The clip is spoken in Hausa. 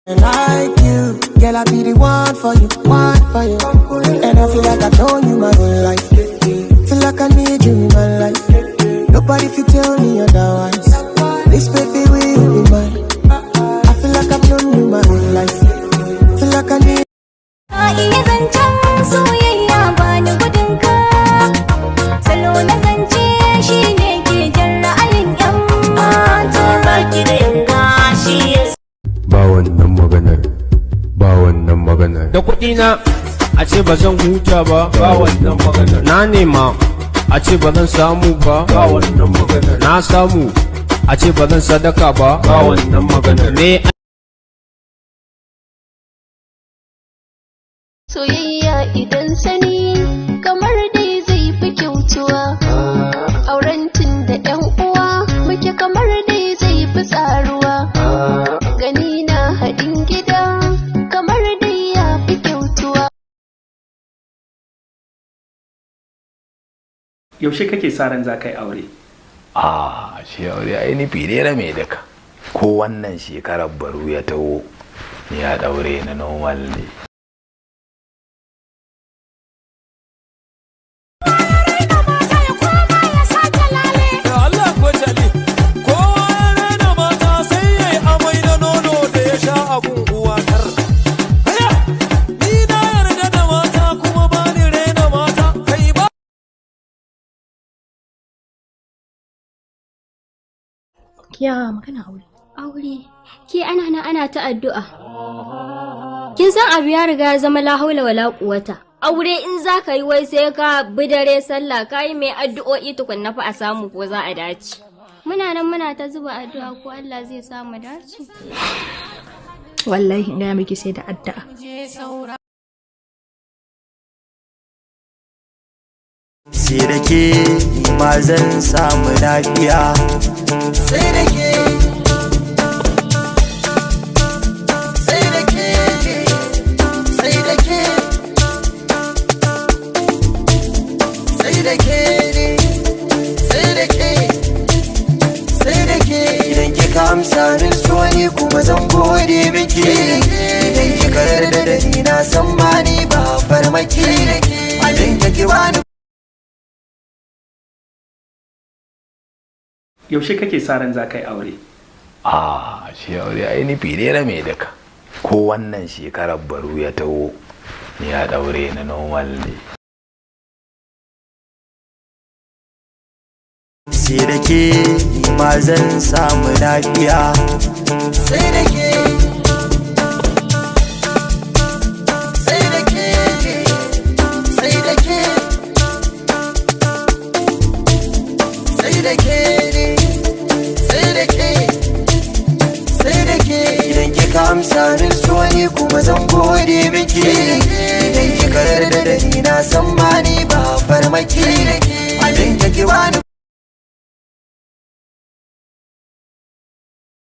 Like you, girl, I be the one for you, one for you. And I feel like I've known you my whole life. Feel like I need you in my life. Nobody can tell me otherwise. This baby will be mine. I feel like I've known you my whole life. Feel like I need. Da kuɗi na a ce ba zan huta ba wannan maganar. Na nema a ce ba zan samu ba wannan maganar. Na samu a ce ba zan sadaka ba wannan maganar. Me soyayya idan sani kamar dai zai fi kyautuwa, auren tun da ƴan uwa muke kamar dai zai fi tsaruwa, gani na haɗin gida kamar dai ya fi kyautuwa. Yaushe kake sa ran za ka yi aure? Shi aure ai nufi ne na mai daka. Ko wannan shekarar baro ya taho ni ya daure na normal ne. Ya magana aure. Aure. Ke ana ta addu'a. Kin san abu ya riga ya zama la haula wala quwata. Aure in za ka yi wai sai ka bi dare sallah ka yi mai addu'o'i tukunna fa a samu ko za a dace. Muna nan muna ta zuba addu'a ko Allah zai samu dace. Wallahi ina miki sai da addu'a. Sai da ke ni ma zan samu lafiya. Sai da ke, sai da ke, sai da ke, sai da ke, sai da ke, sai da ke. Idan kika amsa min so ni kuma zan gode miki. Idan kika yarda da ni na san ba ni ba farmaki. Idan kike bani. Yaushe kake sa ran za ka yi aure? Shi aure ai nufi ne na mai daka. Ko wannan shekarar baro ya taho ni ya daure na normal ne. Sai da ke ni ma zan samu lafiya. Sai da ke, sai da ke, sai da ke, sai da ke, sai da ke, sai da ke. Idan kika amsa min so ni kuma zan gode miki. Idan kika yarda da ni na san ma